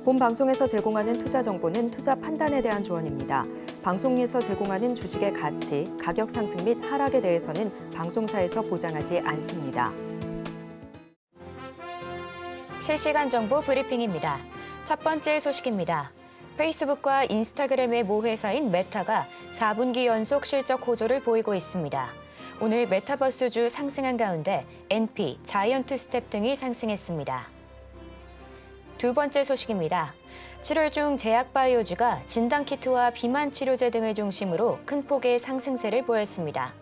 본 방송에서 제공하는 투자 정보는 투자 판단에 대한 조언입니다. 방송에서 제공하는 주식의 가치, 가격 상승 및 하락에 대해서는 방송사에서 보장하지 않습니다. 실시간 정보 브리핑입니다. 첫 번째 소식입니다. 페이스북과 인스타그램의 모회사인 메타가 4분기 연속 실적 호조를 보이고 있습니다. 오늘 메타버스주 상승한 가운데 NP, 자이언트 스텝 등이 상승했습니다. 두 번째 소식입니다. 7월 중 제약바이오주가 진단키트와 비만 치료제 등을 중심으로 큰 폭의 상승세를 보였습니다.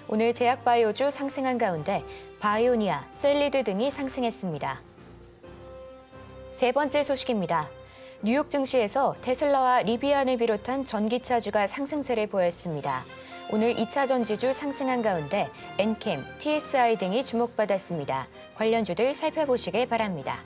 오늘 제약바이오주 상승한 가운데 바이오니아, 셀리드 등이 상승했습니다. 세 번째 소식입니다. 뉴욕 증시에서 테슬라와 리비안을 비롯한 전기차주가 상승세를 보였습니다. 오늘 2차 전지주 상승한 가운데 엔캠, TSI 등이 주목받았습니다. 관련주들 살펴보시길 바랍니다.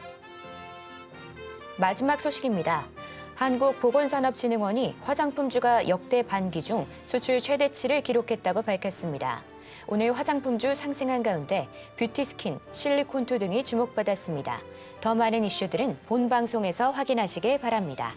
마지막 소식입니다. 한국보건산업진흥원이 화장품주가 역대 반기 중 수출 최대치를 기록했다고 밝혔습니다. 오늘 화장품주 상승한 가운데 뷰티스킨, 실리콘투 등이 주목받았습니다. 더 많은 이슈들은 본 방송에서 확인하시길 바랍니다.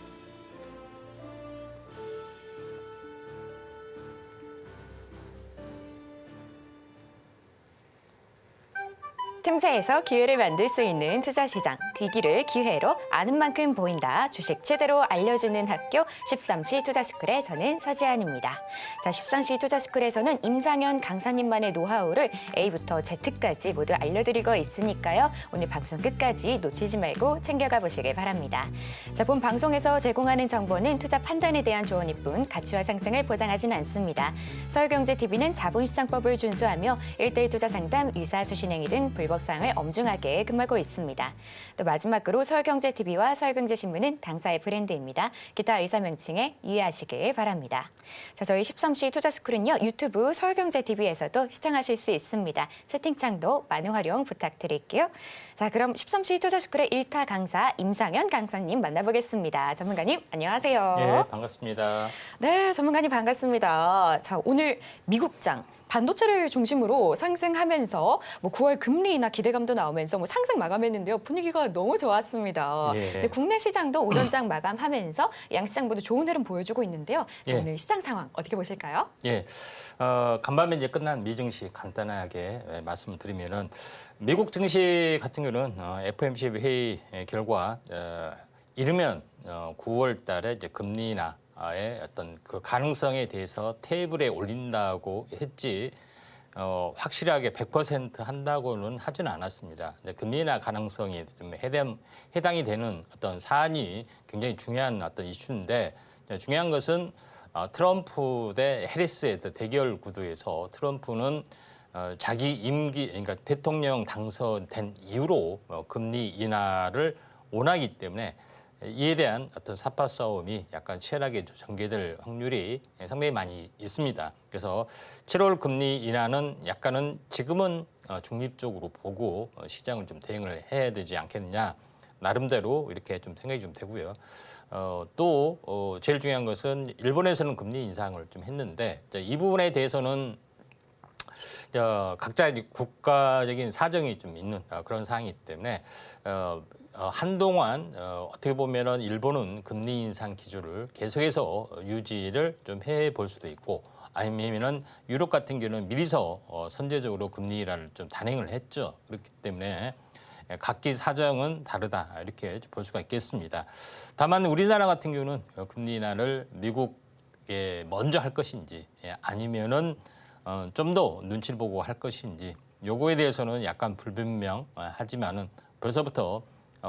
틈새에서 기회를 만들 수 있는 투자시장, 귀기를 기회로 아는 만큼 보인다. 주식 제대로 알려주는 학교 13시 투자스쿨의 저는 서지안입니다. 자, 13시 투자스쿨에서는 임상현 강사님만의 노하우를 A부터 Z까지 모두 알려드리고 있으니까요. 오늘 방송 끝까지 놓치지 말고 챙겨가 보시길 바랍니다. 자, 본 방송에서 제공하는 정보는 투자 판단에 대한 조언일 뿐 가치와 상승을 보장하진 않습니다. 서울경제TV는 자본시장법을 준수하며 1:1 투자 상담, 유사 수신행위 등 불법사항을 엄중하게 금하고 있습니다. 또 마지막으로 서울경제TV와 서울경제신문은 당사의 브랜드입니다. 기타 의사 명칭에 유의하시길 바랍니다. 자, 저희 13시 투자스쿨은요, 유튜브 서울경제TV에서도 시청하실 수 있습니다. 채팅창도 많은 활용 부탁드릴게요. 자, 그럼 13시 투자스쿨의 1타 강사 임상현 강사님 만나보겠습니다. 전문가님, 안녕하세요. 네, 반갑습니다. 네, 전문가님 반갑습니다. 자, 오늘 미국장 반도체를 중심으로 상승하면서 9월 금리 인하 기대감도 나오면서 상승 마감했는데요. 분위기가 너무 좋았습니다. 네, 국내 시장도 오전장 마감하면서 양시장 모두 좋은 흐름 보여주고 있는데요. 자, 오늘 시장 상황 어떻게 보실까요? 간밤에 이제 끝난 미 증시 간단하게 말씀을 드리면은 미국 증시 같은 경우는 FOMC 회의 결과 이르면 9월 달에 이제 금리 인하의 어떤 그 가능성에 대해서 테이블에 올린다고 했지 확실하게 100% 한다고는 하지는 않았습니다. 금리 인하 가능성이 좀 해당이 되는 어떤 사안이 굉장히 중요한 어떤 이슈인데 중요한 것은 트럼프 대 해리스의 대결 구도에서 트럼프는 자기 임기, 그러니까 대통령 당선된 이후로 금리 인하를 원하기 때문에 이에 대한 어떤 삿바 싸움이 약간 치열하게 전개될 확률이 상당히 많이 있습니다. 그래서 7월 금리 인하는 약간은 지금은 중립적으로 보고 시장을 좀 대응을 해야 되지 않겠느냐, 나름대로 이렇게 좀 생각이 좀 되고요. 또 제일 중요한 것은 일본에서는 금리 인상을 좀 했는데 이 부분에 대해서는 각자 국가적인 사정이 좀 있는 그런 상황이기 때문에 한동안 어떻게 보면은 일본은 금리 인상 기조를 계속해서 유지를 좀 해볼 수도 있고, 아니면은 유럽 같은 경우는 미리서 선제적으로 금리 인하를 좀 단행을 했죠. 그렇기 때문에 각기 사정은 다르다 이렇게 볼 수가 있겠습니다. 다만 우리나라 같은 경우는 금리 인하를 미국에 먼저 할 것인지 아니면은 좀 더 눈치를 보고 할 것인지 요거에 대해서는 약간 불분명하지만은 벌써부터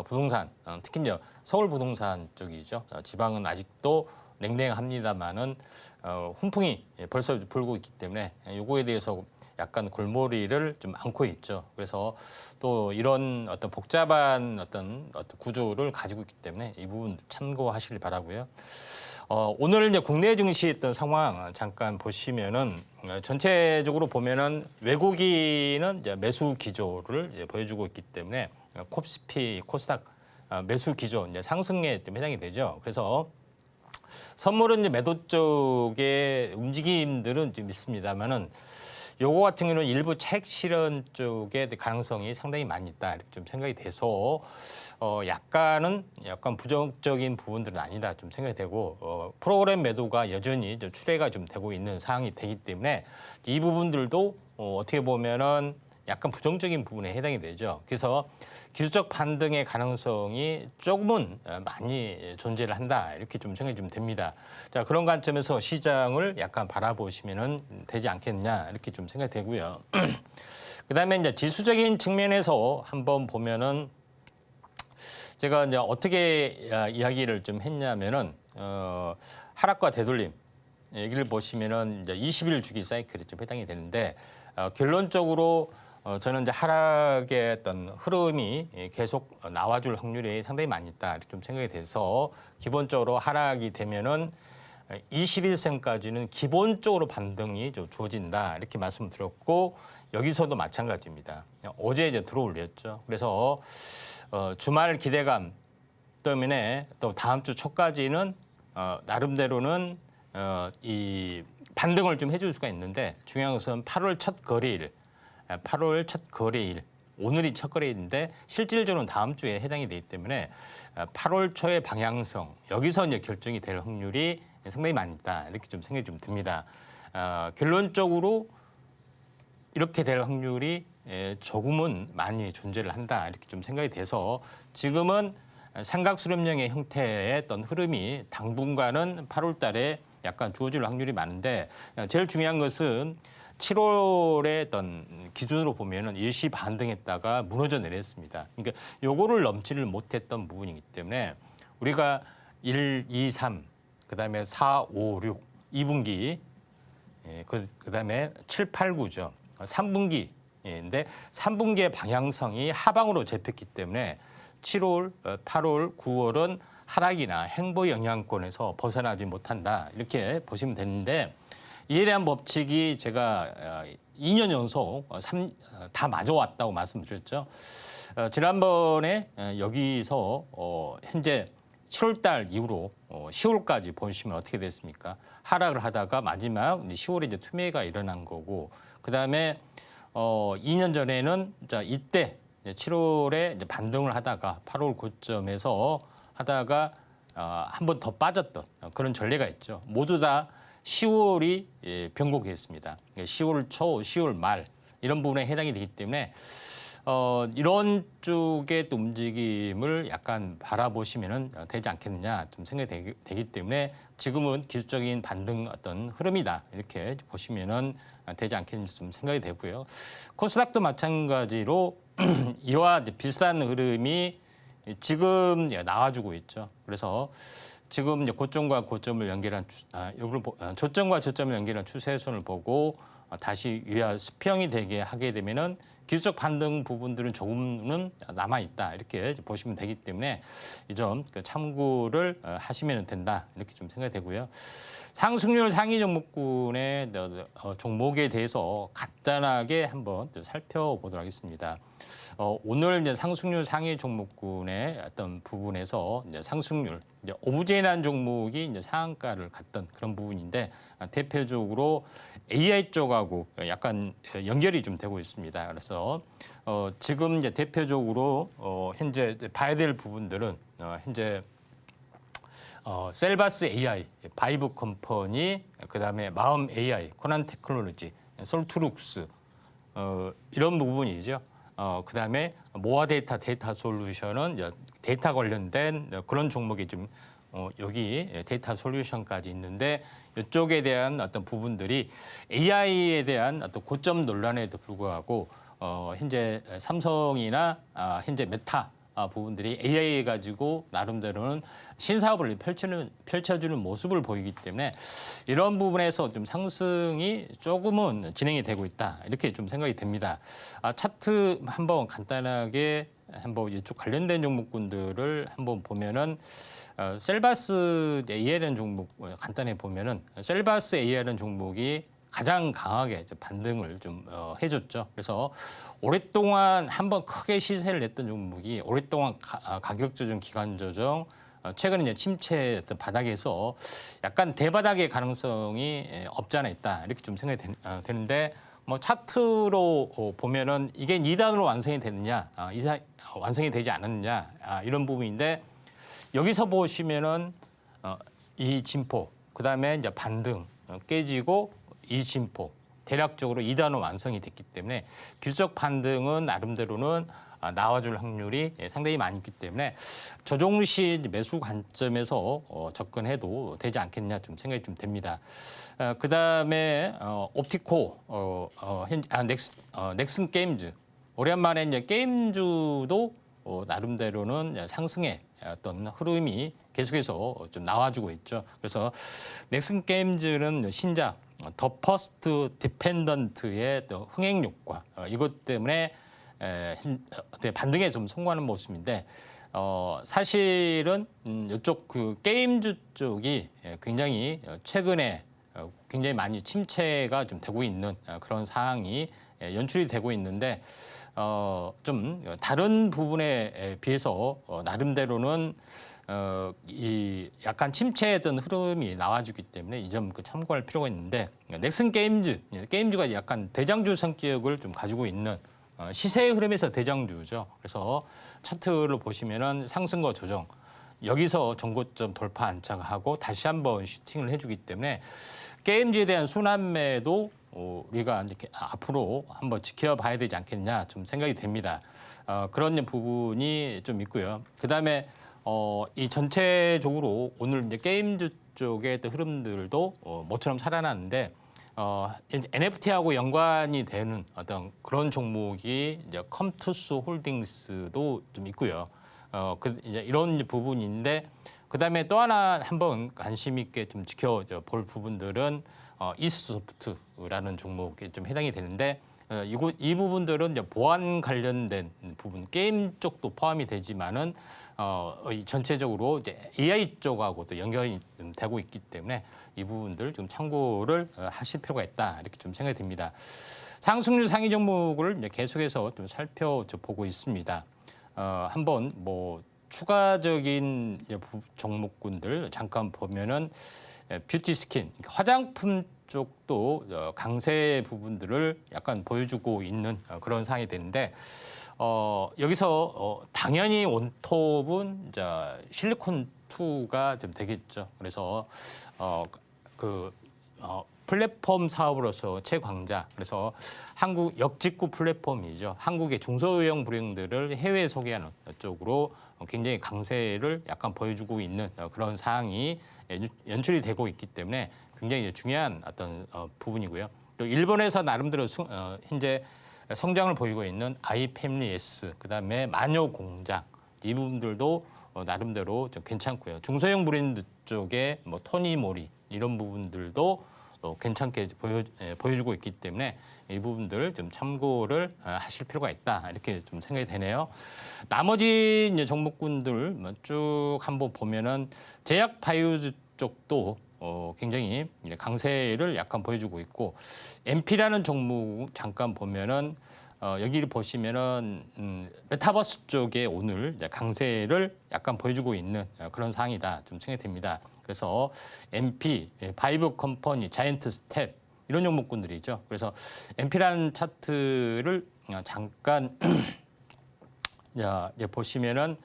부동산, 특히 이제 서울 부동산 쪽이죠. 지방은 아직도 냉랭합니다만은 훈풍이 벌써 불고 있기 때문에 요거에 대해서 약간 골머리를 좀 앓고 있죠. 그래서 또 이런 어떤 복잡한 어떤 구조를 가지고 있기 때문에 이 부분 참고하시길 바라고요. 오늘 이제 국내 증시 어떤 상황 잠깐 보시면은 전체적으로 보면은 외국인은 이제 매수 기조를 이제 보여주고 있기 때문에 코스피, 코스닥 매수 기조 이제 상승에 좀 해당이 되죠. 그래서 선물은 이제 매도 쪽의 움직임들은 좀 있습니다만은 요거 같은 경우는 일부 차익 실현 쪽에 가능성이 상당히 많이 있다 이렇게 좀 생각이 돼서 약간 부정적인 부분들은 아니다 좀 생각이 되고 프로그램 매도가 여전히 좀 출회가 좀 되고 있는 상황이 되기 때문에 이 부분들도 어떻게 보면은 약간 부정적인 부분에 해당이 되죠. 그래서 기술적 반등의 가능성이 조금은 많이 존재를 한다 이렇게 좀 생각이 좀 됩니다. 자, 그런 관점에서 시장을 약간 바라보시면은 되지 않겠냐 이렇게 좀 생각이 되고요. 그다음에 이제 지수적인 측면에서 한번 보면은 제가 이제 어떻게 이야기를 좀 했냐면은 하락과 되돌림 여기를 보시면은 이제 20일 주기 사이클이 좀 해당이 되는데 결론적으로 저는 이제 하락의 어떤 흐름이 계속 나와줄 확률이 상당히 많이 있다 이렇게 좀 생각이 돼서 기본적으로 하락이 되면은 21선까지는 기본적으로 반등이 좀 주어진다 이렇게 말씀드렸고 여기서도 마찬가지입니다. 어제 이제 들어올렸죠. 그래서 주말 기대감 때문에 또 다음 주 초까지는 나름대로는 이 반등을 좀 해줄 수가 있는데 중요한 것은 8월 첫 거래일 오늘이 첫 거래일인데 실질적으로는 다음 주에 해당이 되기 때문에 8월 초의 방향성 여기서 이제 결정이 될 확률이 상당히 많이 있다 이렇게 좀 생각이 좀 듭니다. 결론적으로 이렇게 될 확률이 조금은 많이 존재를 한다 이렇게 좀 생각이 돼서 지금은 삼각수렴형의 형태의 어떤 흐름이 당분간은 8월 달에 약간 주어질 확률이 많은데 제일 중요한 것은 7월의 어떤 기준으로 보면은 일시 반등했다가 무너져 내렸습니다. 그러니까 요거를 넘지를 못했던 부분이기 때문에 우리가 1, 2, 3 그다음에 4, 5, 6 2분기 그다음에 7, 8, 9죠. 3분기인데 3분기의 방향성이 하방으로 잡혔기 때문에 7월, 8월, 9월은 하락이나 행보 영향권에서 벗어나지 못한다 이렇게 보시면 되는데 이에 대한 법칙이 제가 2년 연속 다 맞아왔다고 말씀드렸죠. 지난번에 여기서 현재 7월 달 이후로 10월까지 보시면 어떻게 됐습니까? 하락을 하다가 마지막 10월에 이제 투매가 일어난 거고 그다음에 2년 전에는 자 이때 7월에 이제 반등을 하다가 8월 고점에서 하다가 한 번 더 빠졌던 그런 전례가 있죠. 모두 다 10월이 변곡했습니다. 10월 초, 10월 말 이런 부분에 해당이 되기 때문에 이런 쪽의 또 움직임을 약간 바라보시면 되지 않겠느냐 좀 생각이 되기 때문에 지금은 기술적인 반등 어떤 흐름이다 이렇게 보시면은 되지 않겠는지 좀 생각이 되고요. 코스닥도 마찬가지로 이와 비슷한 흐름이 지금 나와주고 있죠. 그래서 지금 이제 고점과 고점을 연결한 저점과 저점을 연결한 추세선을 보고 다시 위와 수평이 되게 하게 되면은 기술적 반등 부분들은 조금은 남아 있다 이렇게 보시면 되기 때문에 이 점 참고를 하시면 된다 이렇게 좀 생각이 되고요. 상승률 상위 종목군의 종목에 대해서 간단하게 한번 살펴보도록 하겠습니다. 오늘 이제 상승률 상위 종목군의 어떤 부분에서 이제 상승률 오브제이라는 종목이 이제 상한가를 갔던 그런 부분인데 대표적으로 AI 쪽하고 약간 연결이 좀 되고 있습니다. 그래서 지금 이제 대표적으로 현재 봐야 될 부분들은 현재 셀바스 AI, 바이브 컴퍼니, 그다음에 마음 AI, 코난 테크놀로지, 솔트룩스 이런 부분이죠. 그다음에 모아 데이터 솔루션은 이제 데이터 관련된 그런 종목이 좀 여기 데이터 솔루션까지 있는데 이쪽에 대한 어떤 부분들이 AI에 대한 어떤 고점 논란에도 불구하고 현재 삼성이나 현재 메타 부분들이 AI 가지고 나름대로는 신사업을 펼쳐주는 모습을 보이기 때문에 이런 부분에서 좀 상승이 조금은 진행이 되고 있다 이렇게 좀 생각이 됩니다. 차트 한번 간단하게 한번 이쪽 관련된 종목군들을 한번 보면은 셀바스 AI라는 종목 간단히 보면은 셀바스 AI라는 종목이 가장 강하게 반등을 좀 해줬죠. 그래서 오랫동안 한번 크게 시세를 냈던 종목이 오랫동안 가격 조정, 기간 조정, 최근에 이제 침체 바닥에서 약간 대바닥의 가능성이 없지 않아 있다 이렇게 좀 생각이 되는데 뭐 차트로 보면은 이게 2단으로 완성이 됐느냐, 완성이 되지 않았느냐 이런 부분인데 여기서 보시면은 이 진폭, 그다음에 이제 반등 깨지고 이 진폭 대략적으로 2단으로 완성이 됐기 때문에 기술적 반등은 나름대로는 나와줄 확률이 상당히 많기 때문에 조정 시 매수 관점에서 접근해도 되지 않겠냐 좀 생각이 좀 됩니다. 그다음에 옵티코 넥슨 게임즈 오랜만에 이제 게임주도 나름대로는 상승의 어떤 흐름이 계속해서 좀 나와주고 있죠. 그래서 넥슨 게임즈는 신작 더 퍼스트 디펜던트의 또 흥행 효과 이것 때문에 반등에 좀 성공하는 모습인데 사실은 이쪽 그 게임주 쪽이 굉장히 최근에 굉장히 많이 침체가 좀 되고 있는 그런 상황이 연출이 되고 있는데 좀 다른 부분에 비해서 나름대로는 이 약간 침체했던 흐름이 나와주기 때문에 이 점 참고할 필요가 있는데 넥슨 게임즈가 약간 대장주 성격을 좀 가지고 있는 시세의 흐름에서 대장주죠. 그래서 차트를 보시면은 상승과 조정 여기서 전고점 돌파 안착하고 다시 한번 슈팅을 해주기 때문에 게임즈에 대한 순환매도 우리가 이렇게 앞으로 한번 지켜봐야 되지 않겠냐 좀 생각이 됩니다. 그런 부분이 좀 있고요. 그다음에 이 전체적으로 오늘 이제 게임주 쪽의 흐름들도 모처럼 살아나는데 NFT하고 연관이 되는 어떤 그런 종목이 이제 컴투스 홀딩스도 좀 있고요. 이제 이런 부분인데 그다음에 또 하나 한번 관심 있게 좀 지켜볼 부분들은 이스소프트라는 종목에 좀 해당이 되는데 이 부분들은 이제 보안 관련된 부분 게임 쪽도 포함이 되지만은 전체적으로 이제 AI 쪽하고도 연결이 좀 되고 있기 때문에 이 부분들 좀 참고를 하실 필요가 있다 이렇게 좀 생각이 듭니다. 상승률 상위 종목을 이제 계속해서 좀 살펴보고 있습니다. 한번 뭐 추가적인 종목군들 잠깐 보면은 뷰티 스킨, 화장품 쪽도 강세 부분들을 약간 보여주고 있는 그런 상황이 되는데 여기서 당연히 원톱은 이제 실리콘2가 좀 되겠죠. 그래서 플랫폼 사업으로서 최광자, 그래서 한국 역직구 플랫폼이죠. 한국의 중소형 브랜드를 해외에 소개하는 쪽으로 굉장히 강세를 약간 보여주고 있는 그런 사항이 연출이 되고 있기 때문에 굉장히 중요한 어떤 부분이고요. 또 일본에서 나름대로 현재 성장을 보이고 있는 아이패밀리 S, 그다음에 마녀 공장 이 부분들도 나름대로 좀 괜찮고요. 중소형 브랜드 쪽에 뭐 토니모리 이런 부분들도 괜찮게 보여주고 있기 때문에 이 부분들 좀 참고를 하실 필요가 있다 이렇게 좀 생각이 되네요. 나머지 이제 종목군들 쭉 한번 보면은 제약 바이오즈 쪽도 굉장히 강세를 약간 보여주고 있고 MP라는 종목 잠깐 보면은 여기를 보시면은 메타버스 쪽에 오늘 이제 강세를 약간 보여주고 있는 그런 상황이다 좀 생각이 됩니다. 그래서 MP, 바이브 컴퍼니, 자이언트 스텝 이런 종목군들이죠. 그래서 MP라는 차트를 잠깐 이제 보시면은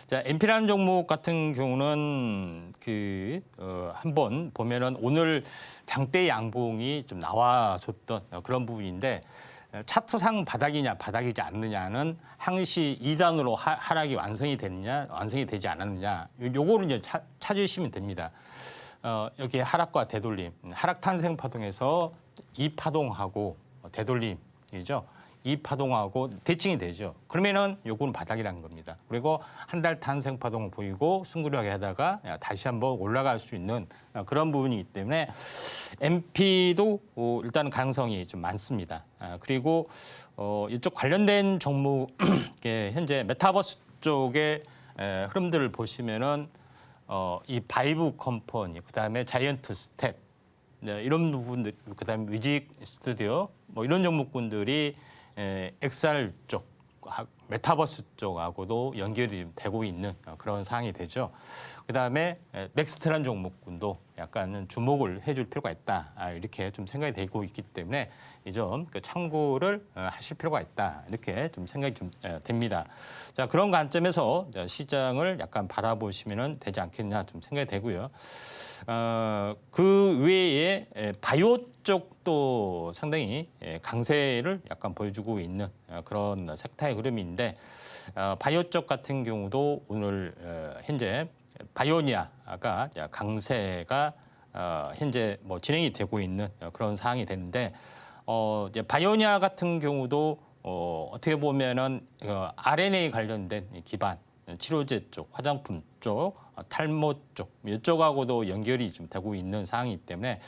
자, MP라는 종목 같은 경우는 한번 보면은 오늘 장대 양봉이 좀 나와줬던 그런 부분인데 차트상 바닥이냐 바닥이지 않느냐는 항시 2단으로 하락이 완성이 됐냐 완성이 되지 않았느냐 요거를 이제 찾으시면 됩니다. 여기 하락과 되돌림, 하락 탄생 파동에서 이 파동하고 되돌림이죠. 이 파동하고 대칭이 되죠. 그러면은 요거는 바닥이라는 겁니다. 그리고 한 달 탄생 파동 보이고 숭구리하게 하다가 다시 한번 올라갈 수 있는 그런 부분이기 때문에 MP도 일단 가능성이 좀 많습니다. 그리고 이쪽 관련된 종목 현재 메타버스 쪽의 흐름들을 보시면은 이 바이브 컴퍼니, 그다음에 자이언트 스텝 이런 부분들, 그다음에 뮤직 스튜디오 뭐 이런 종목군들이 XR 쪽 메타버스 쪽하고도 연결이 되고 있는 그런 상황이 되죠. 그다음에 맥스트란 종목군도 약간 주목을 해줄 필요가 있다. 이렇게 좀 생각이 되고 있기 때문에 이 점 참고를 하실 필요가 있다. 이렇게 좀 생각이 좀 됩니다. 자, 그런 관점에서 시장을 약간 바라보시면 되지 않겠냐 좀 생각이 되고요. 그 외에 바이오 쪽도 상당히 강세를 약간 보여주고 있는 그런 섹터의 흐름인데 바이오 쪽 같은 경우도 오늘 현재 바이오니아가 강세가 현재 뭐 진행이 되고 있는 그런 상황이 되는데 이제 바이오니아 같은 경우도 어떻게 보면은 RNA 관련된 기반 치료제 쪽, 화장품 쪽, 탈모 쪽 이쪽하고도 연결이 좀 되고 있는 상황이기 때문에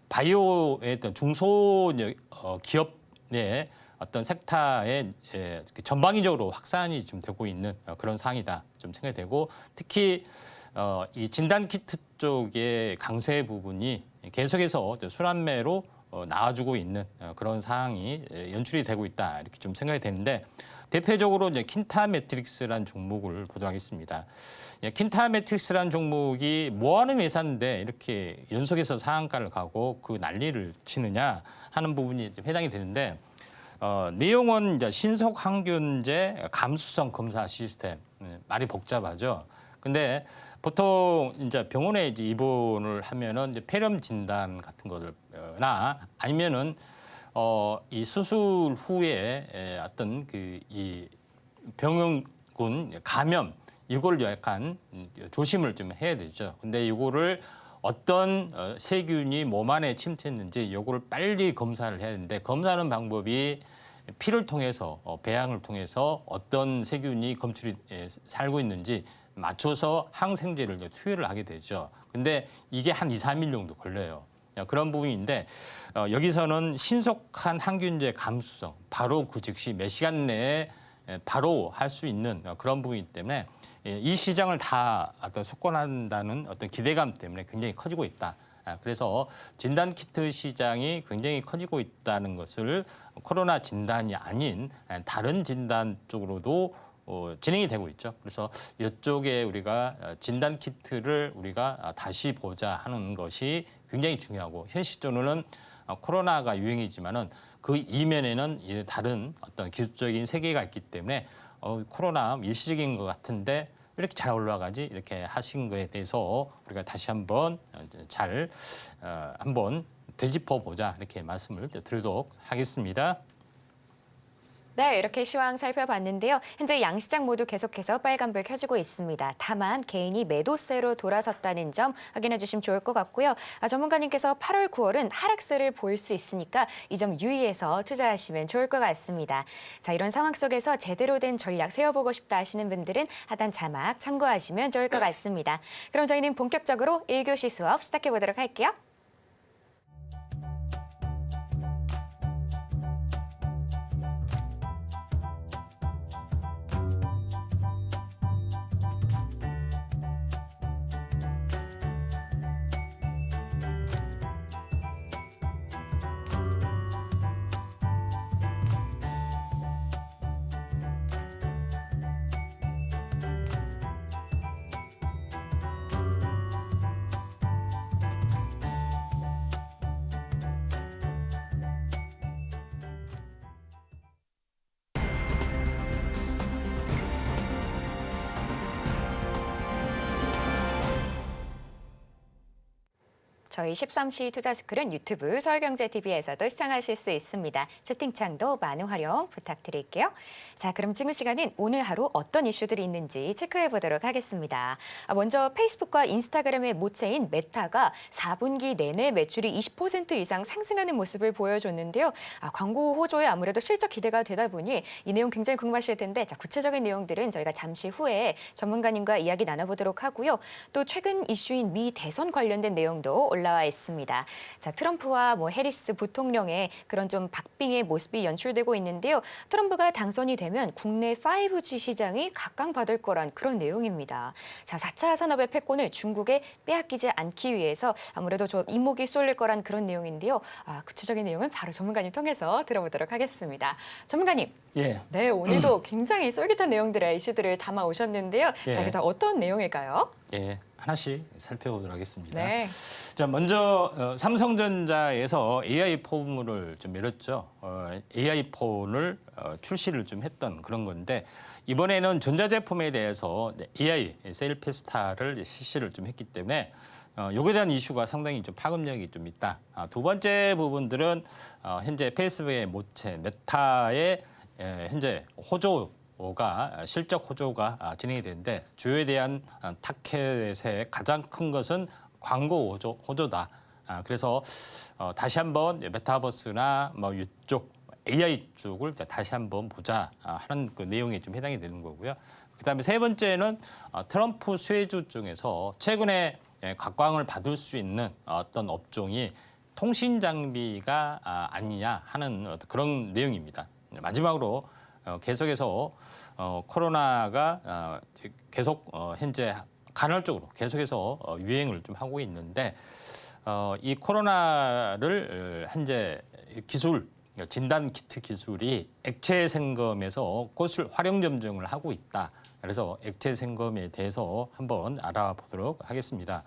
바이오의 어떤 중소 기업의 어떤 섹터의 전방위적으로 확산이 좀 되고 있는 그런 상황이다 좀 생각이 되고 특히 이 진단 키트 쪽의 강세 부분이 계속해서 순환매로 나와주고 있는 그런 상황이 연출이 되고 있다 이렇게 좀 생각이 되는데 대표적으로 이제 킨타매트릭스라는 종목을 보도록 하겠습니다. 킨타매트릭스라는 종목이 뭐하는 회사인데 이렇게 연속해서 상한가를 가고 그 난리를 치느냐 하는 부분이 해당이 되는데 내용은 이제 신속 항균제 감수성 검사 시스템 말이 복잡하죠. 근데 보통 이제 병원에 이제 입원을 하면은 이제 폐렴 진단 같은 거나 아니면은 이 수술 후에 어떤 그 이 병원군 감염 이걸 약간 조심을 좀 해야 되죠. 근데 이거를 어떤 세균이 몸 안에 침투했는지 이거를 빨리 검사를 해야 되는데 검사하는 방법이 피를 통해서 배양을 통해서 어떤 세균이 검출이 살고 있는지 맞춰서 항생제를 투여를 하게 되죠. 근데 이게 한 2, 3일 정도 걸려요. 그런 부분인데 여기서는 신속한 항균제 감수성, 바로 그 즉시 몇 시간 내에 바로 할 수 있는 그런 부분이기 때문에 이 시장을 다 석권한다는 어떤 기대감 때문에 굉장히 커지고 있다. 그래서 진단 키트 시장이 굉장히 커지고 있다는 것을 코로나 진단이 아닌 다른 진단 쪽으로도 진행이 되고 있죠. 그래서 이쪽에 우리가 진단 키트를 우리가 다시 보자 하는 것이 굉장히 중요하고 현실적으로는 코로나가 유행이지만은 그 이면에는 다른 어떤 기술적인 세계가 있기 때문에 코로나 일시적인 것 같은데 왜 이렇게 잘 올라가지 이렇게 하신 거에 대해서 우리가 다시 한번 잘 한번 되짚어 보자 이렇게 말씀을 드리도록 하겠습니다. 네, 이렇게 시황 살펴봤는데요. 현재 양시장 모두 계속해서 빨간불 켜지고 있습니다. 다만 개인이 매도세로 돌아섰다는 점 확인해 주시면 좋을 것 같고요. 전문가님께서 8월, 9월은 하락세를 보일 수 있으니까 이 점 유의해서 투자하시면 좋을 것 같습니다. 자, 이런 상황 속에서 제대로 된 전략 세워보고 싶다 하시는 분들은 하단 자막 참고하시면 좋을 것 같습니다. 그럼 저희는 본격적으로 1교시 수업 시작해 보도록 할게요. 저희 13시 투자스쿨은 유튜브 서울경제TV에서도 시청하실 수 있습니다. 채팅창도 많은 활용 부탁드릴게요. 자, 그럼 지금 시간은 오늘 하루 어떤 이슈들이 있는지 체크해 보도록 하겠습니다. 먼저 페이스북과 인스타그램의 모체인 메타가 4분기 내내 매출이 20% 이상 상승하는 모습을 보여줬는데요. 광고 호조에 아무래도 실적 기대가 되다 보니 이 내용 굉장히 궁금하실 텐데 자, 구체적인 내용들은 저희가 잠시 후에 전문가님과 이야기 나눠보도록 하고요. 또 최근 이슈인 미 대선 관련된 내용도 올라와 올라와 있습니다. 자, 트럼프와 해리스 부통령의 그런 좀 박빙의 모습이 연출되고 있는데요. 트럼프가 당선이 되면 국내 5G 시장이 각광받을 거란 그런 내용입니다. 자, 4차 산업의 패권을 중국에 빼앗기지 않기 위해서 아무래도 저 이목이 쏠릴 거란 그런 내용인데요. 구체적인 내용은 바로 전문가님 통해서 들어보도록 하겠습니다. 전문가님. 예. 네, 오늘도 굉장히 쏠깃한 내용들의 이슈들을 담아 오셨는데요. 예. 자, 일단 어떤 내용일까요? 예, 하나씩 살펴보도록 하겠습니다. 네. 자, 먼저 삼성전자에서 AI 폰을 좀 내렸죠. AI 폰을 출시를 좀 했던 그런 건데 이번에는 전자제품에 대해서 AI 세일 페스타를 실시를 좀 했기 때문에 여기에 대한 이슈가 상당히 좀 파급력이 좀 있다. 두 번째 부분들은 현재 페이스북의 모체 메타의 현재 호조가 실적 호조가 진행이 되는데 주요에 대한 타켓의 가장 큰 것은 광고 호조다. 그래서 다시 한번 메타버스나 이쪽 AI 쪽을 다시 한번 보자 하는 그 내용에 좀 해당이 되는 거고요. 그다음에 세 번째는 트럼프 수혜주 중에서 최근에 각광을 받을 수 있는 어떤 업종이 통신 장비가 아니냐 하는 그런 내용입니다. 마지막으로 계속해서 코로나가 계속 현재 간헐적으로 계속해서 유행을 좀 하고 있는데 이 코로나를 현재 기술 진단 키트 기술이 액체 생검에서 꽃을 활용 점정을 하고 있다. 그래서 액체 생검에 대해서 한번 알아보도록 하겠습니다.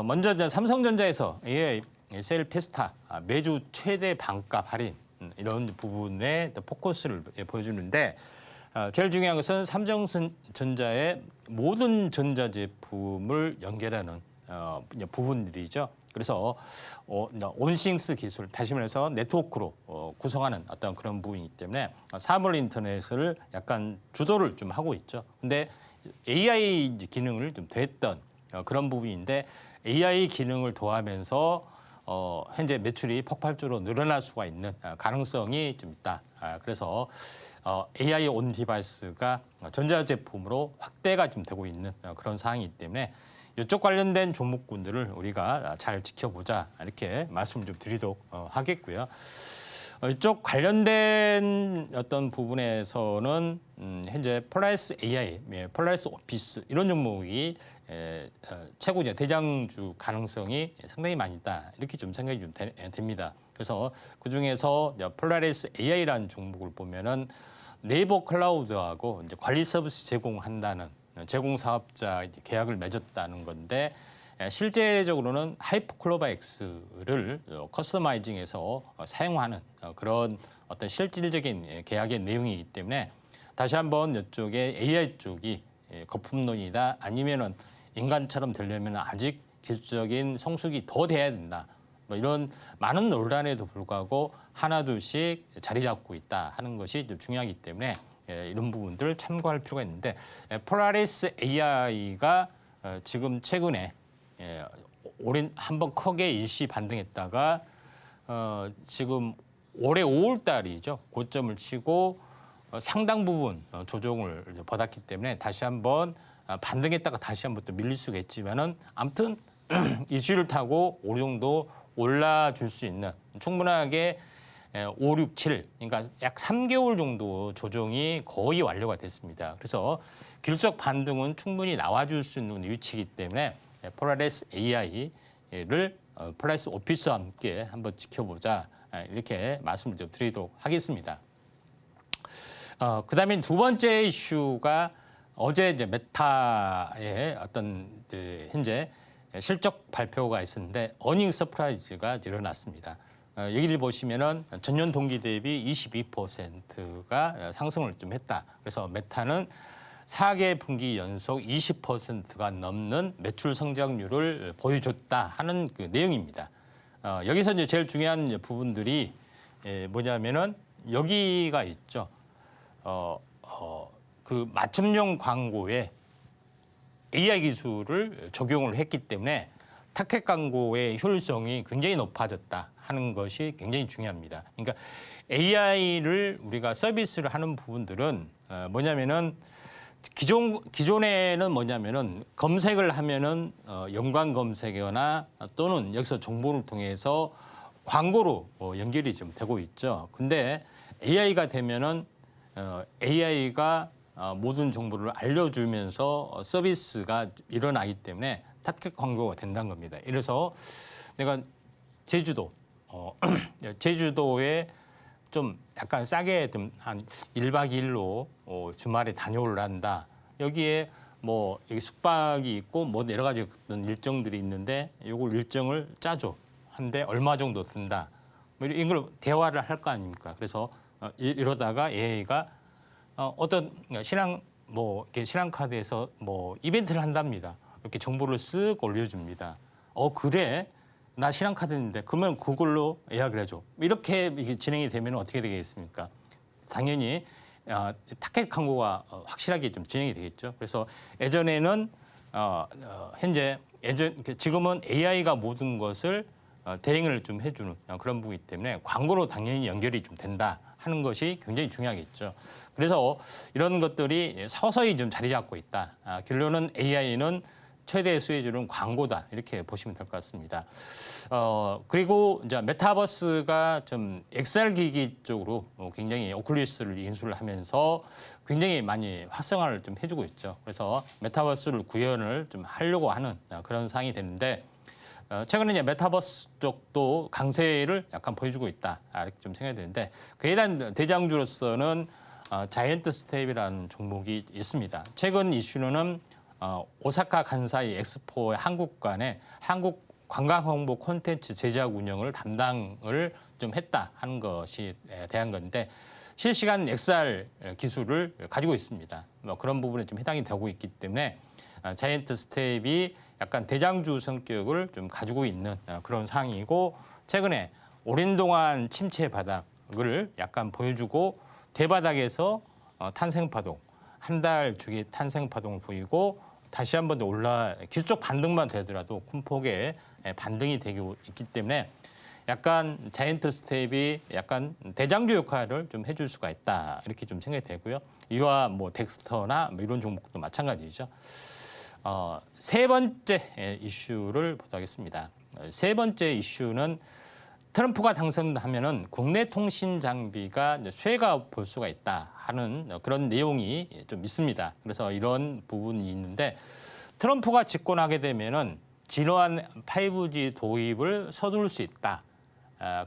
먼저 이제 삼성전자에서 AI 세일 페스타 매주 최대 반값 할인 이런 부분에 포커스를 보여주는데 제일 중요한 것은 삼성전자의 모든 전자제품을 연결하는 부분들이죠. 그래서 온싱스 기술, 다시 말해서 네트워크로 구성하는 어떤 그런 부분이기 때문에 사물 인터넷을 약간 주도를 좀 하고 있죠. 근데 AI 기능을 좀 더했던 그런 부분인데 AI 기능을 더하면서 현재 매출이 폭발적으로 늘어날 수가 있는 가능성이 좀 있다. 그래서 AI 온 디바이스가 전자제품으로 확대가 좀 되고 있는 그런 상황이기 때문에 이쪽 관련된 종목군들을 우리가 잘 지켜보자 이렇게 말씀을 좀 드리도록 하겠고요. 이쪽 관련된 어떤 부분에서는 현재 폴라리스 AI, 폴라리스 오피스 이런 종목이 최고 대장주 가능성이 상당히 많이 있다 이렇게 좀 생각이 좀 됩니다. 그래서 그 중에서 폴라리스 AI라는 종목을 보면은 네이버 클라우드하고 이제 관리 서비스 제공한다는 제공 사업자 계약을 맺었다는 건데 실제적으로는 하이퍼클로바 X를 커스터마이징해서 사용하는 그런 어떤 실질적인 계약의 내용이기 때문에 다시 한번 이쪽에 AI 쪽이 거품론이다 아니면은 인간처럼 되려면 아직 기술적인 성숙이 더 돼야 된다. 이런 많은 논란에도 불구하고 하나둘씩 자리 잡고 있다 하는 것이 좀 중요하기 때문에 이런 부분들을 참고할 필요가 있는데 폴라리스 AI가 지금 최근에 올해 한번 크게 일시 반등했다가 지금 올해 5월 달이죠. 고점을 치고 상당 부분 조정을 받았기 때문에 다시 한번 반등했다가 다시 한번 또 밀릴 수가 있지만은 아무튼 이슈를 타고 어느 정도 올라줄 수 있는 충분하게 5, 6, 7 그러니까 약 3개월 정도 조정이 거의 완료가 됐습니다. 그래서 기술적 반등은 충분히 나와줄 수 있는 위치이기 때문에 폴라리스 AI를 폴라리스 오피스와 함께 한번 지켜보자 이렇게 말씀을 좀 드리도록 하겠습니다. 그다음에 두 번째 이슈가 어제 이제 메타의 어떤 현재 실적 발표가 있었는데 어닝 서프라이즈가 일어났습니다. 여기를 보시면은 전년 동기 대비 22%가 상승을 좀 했다. 그래서 메타는 4개 분기 연속 20%가 넘는 매출 성장률을 보여줬다 하는 그 내용입니다. 여기서 이제 제일 중요한 부분들이 뭐냐면은 여기가 있죠. 그 맞춤형 광고에 AI 기술을 적용을 했기 때문에 타겟 광고의 효율성이 굉장히 높아졌다 하는 것이 굉장히 중요합니다. 그러니까 AI를 우리가 서비스를 하는 부분들은 뭐냐면은 기존에는 뭐냐면은 검색을 하면은 연관 검색어나 또는 여기서 정보를 통해서 광고로 연결이 좀 되고 있죠. 근데 AI가 되면은 AI가 모든 정보를 알려주면서 서비스가 일어나기 때문에 타겟 광고가 된다는 겁니다. 이래서 내가 제주도 제주도에 좀 약간 싸게 좀 한 1박 2일로 주말에 다녀오려 한다. 여기에 뭐 여기 숙박이 있고 뭐 여러 가지 어떤 일정들이 있는데 요걸 일정을 짜줘. 한데 얼마 정도 든다. 뭐 이걸 대화를 할 거 아닙니까? 그래서 이러다가 AI가 어떤 이렇게 신한카드에서 뭐 이벤트를 한답니다. 이렇게 정보를 쓱 올려줍니다. 그래? 나 신한카드인데 그러면 그걸로 예약을 해줘. 이렇게 이게 진행이 되면 어떻게 되겠습니까? 당연히 타겟 광고가 확실하게 좀 진행이 되겠죠. 그래서 예전에는 지금은 AI가 모든 것을 대행을 좀 해주는 그런 부분이기 때문에 광고로 당연히 연결이 좀 된다 하는 것이 굉장히 중요하겠죠. 그래서 이런 것들이 서서히 좀 자리 잡고 있다. 결론은 AI는 최대 수혜주는 광고다 이렇게 보시면 될 것 같습니다. 그리고 이제 메타버스가 좀 XR 기기 쪽으로 굉장히 오큘리스를 인수를 하면서 굉장히 많이 활성화를 좀 해주고 있죠. 그래서 메타버스를 구현을 좀 하려고 하는 그런 상황이 되는데 최근에 이제 메타버스 쪽도 강세를 약간 보여주고 있다 이렇게 좀 생각이 되는데 그에 대한 대장주로서는 자이언트 스텝이라는 종목이 있습니다. 최근 이슈는 오사카 간사이 엑스포의 한국관에 한국 관광 홍보 콘텐츠 제작 운영을 담당을 좀 했다 하는 것이 대한 건데 실시간 XR 기술을 가지고 있습니다. 뭐 그런 부분에 좀 해당이 되고 있기 때문에 자이언트 스텝이 약간 대장주 성격을 좀 가지고 있는 그런 상황이고 최근에 오랜 동안 침체 바닥을 약간 보여주고 대바닥에서 탄생파동 한 달 주기 탄생파동을 보이고 다시 한 번 더 기술적 반등만 되더라도 큰 폭의 반등이 되고 있기 때문에 약간 자이언트 스텝이 약간 대장주 역할을 좀 해줄 수가 있다 이렇게 좀 생각이 되고요. 이와 뭐 덱스터나 뭐 이런 종목도 마찬가지죠. 세 번째 이슈를 보도록 하겠습니다. 세 번째 이슈는 트럼프가 당선하면은 국내 통신 장비가 쇠가 볼 수가 있다 하는 그런 내용이 좀 있습니다. 그래서 이런 부분이 있는데 트럼프가 집권하게 되면은 진화한 5G 도입을 서두를 수 있다.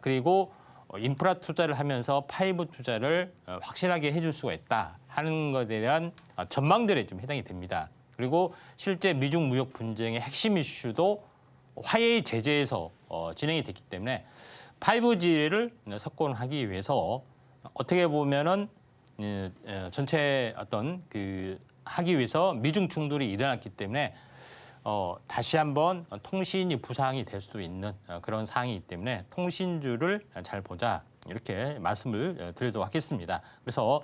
그리고 인프라 투자를 하면서 5G 투자를 확실하게 해줄 수가 있다 하는 것에 대한 전망들에 좀 해당이 됩니다. 그리고 실제 미중 무역 분쟁의 핵심 이슈도 화해의 제재에서 진행이 됐기 때문에 5G를 석권하기 위해서 어떻게 보면은 전체 어떤 하기 위해서 미중 충돌이 일어났기 때문에 다시 한번 통신이 부상이 될 수도 있는 그런 상황이기 때문에 통신주를 잘 보자 이렇게 말씀을 드리도록 하겠습니다. 그래서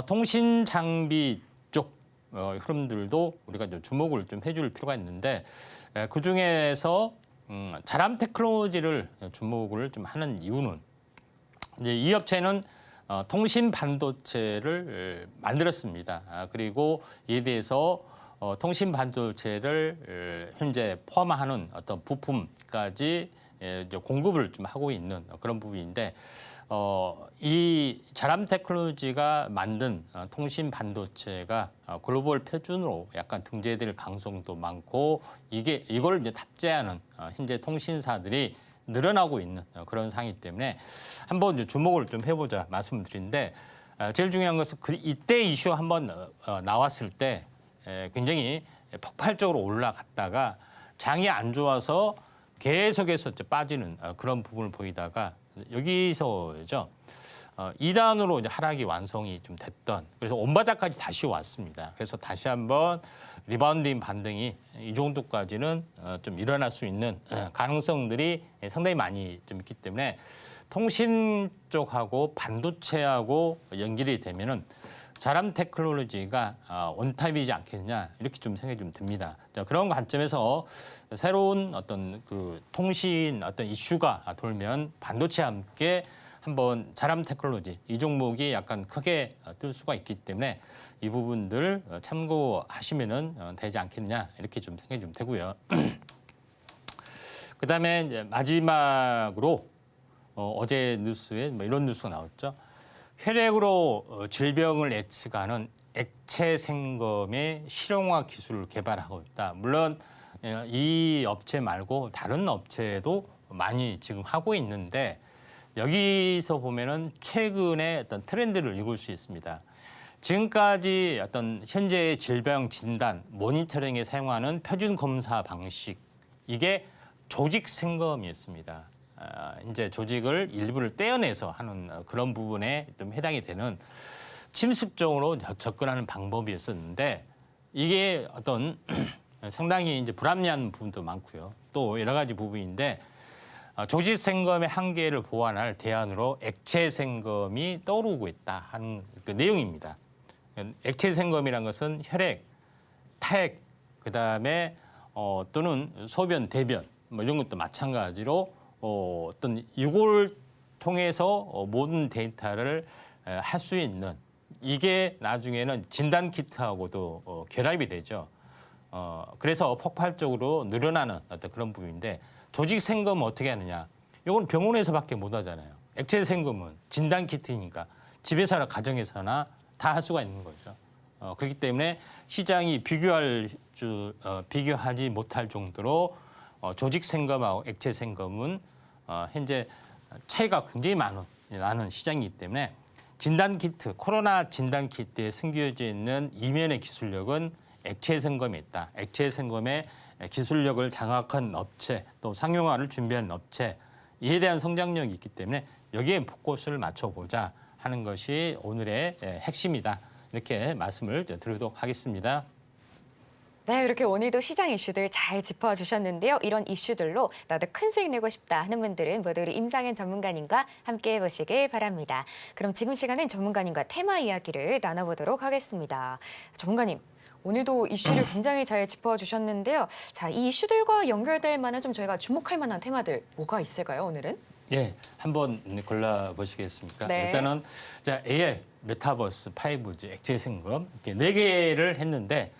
통신 장비 쪽 흐름들도 우리가 좀 주목을 좀 해줄 필요가 있는데 그 중에서 자람 테크놀로지를 주목을 좀 하는 이유는 이제 이 업체는 통신 반도체를 만들었습니다. 그리고 이에 대해서 통신 반도체를 현재 포함하는 어떤 부품까지 이제 공급을 좀 하고 있는 그런 부분인데 이 자람 테크놀로지가 만든 통신 반도체가 글로벌 표준으로 약간 등재될 가능성도 많고 이걸 이제 탑재하는 현재 통신사들이 늘어나고 있는 그런 상황이기 때문에 한번 이제 주목을 좀 해보자 말씀드리는데 제일 중요한 것은 이때 이슈 한번 나왔을 때 굉장히 폭발적으로 올라갔다가 장이 안 좋아서 계속해서 이제 빠지는 그런 부분을 보이다가 여기서죠. 2단으로 이제 하락이 완성이 좀 됐던 그래서 온바닥까지 다시 왔습니다. 그래서 다시 한번 리바운딩 반등이 이 정도까지는 좀 일어날 수 있는 가능성들이 상당히 많이 좀 있기 때문에 통신 쪽하고 반도체하고 연결이 되면은 자람 테크놀로지가 원탑이지 않겠냐 이렇게 좀 생각이 좀 듭니다. 그런 관점에서 새로운 어떤 통신 어떤 이슈가 돌면 반도체와 함께 한번 자람 테크놀로지 이 종목이 약간 크게 뜰 수가 있기 때문에 이 부분들 참고하시면은 되지 않겠냐 이렇게 좀 생각이 좀 되고요. 그다음에 이제 마지막으로 어제 뉴스에 뭐 이런 뉴스가 나왔죠. 혈액으로 질병을 예측하는 액체 생검의 실용화 기술을 개발하고 있다. 물론 이 업체 말고 다른 업체도 많이 지금 하고 있는데 여기서 보면은 최근에 어떤 트렌드를 읽을 수 있습니다. 지금까지 어떤 현재의 질병 진단, 모니터링에 사용하는 표준 검사 방식 이게 조직 생검이었습니다. 이제 조직을 일부를 떼어내서 하는 그런 부분에 좀 해당이 되는 침습적으로 접근하는 방법이었었는데 이게 어떤 상당히 이제 불합리한 부분도 많고요. 또 여러 가지 부분인데 조직 생검의 한계를 보완할 대안으로 액체 생검이 떠오르고 있다 하는 그 내용입니다. 액체 생검이란 것은 혈액, 타액, 그다음에 또는 소변, 대변 뭐 이런 것도 마찬가지로 어떤 이걸 통해서 모든 데이터를 할 수 있는 이게 나중에는 진단 키트하고도 결합이 되죠. 그래서 폭발적으로 늘어나는 어떤 그런 부분인데 조직 생검은 어떻게 하느냐? 이건 병원에서밖에 못 하잖아요. 액체 생검은 진단 키트니까 집에서나 가정에서나 다 할 수가 있는 거죠. 그렇기 때문에 시장이 비교하지 못할 정도로 조직 생검하고 액체 생검은 현재 차이가 굉장히 나는 시장이기 때문에 진단 키트, 코로나 진단 키트에 숨겨져 있는 이면의 기술력은 액체 생검에 있다. 액체 생검의 기술력을 장악한 업체, 또 상용화를 준비한 업체, 이에 대한 성장력이 있기 때문에 여기에 포커스를 맞춰보자 하는 것이 오늘의 핵심이다. 이렇게 말씀을 드리도록 하겠습니다. 네, 이렇게 오늘도 시장 이슈들 잘 짚어주셨는데요. 이런 이슈들로 나도 큰 수익 내고 싶다 하는 분들은 모두 우리 임상현 전문가님과 함께 해보시길 바랍니다. 그럼 지금 시간은 전문가님과 테마 이야기를 나눠보도록 하겠습니다. 전문가님, 오늘도 이슈를 굉장히 잘 짚어주셨는데요. 자, 이 이슈들과 연결될 만한 좀 저희가 주목할 만한 테마들 뭐가 있을까요, 오늘은? 예, 한번 골라보시겠습니까? 네. 일단은 자, AI, 메타버스, 5G, 액체 생검 이렇게 4개를 했는데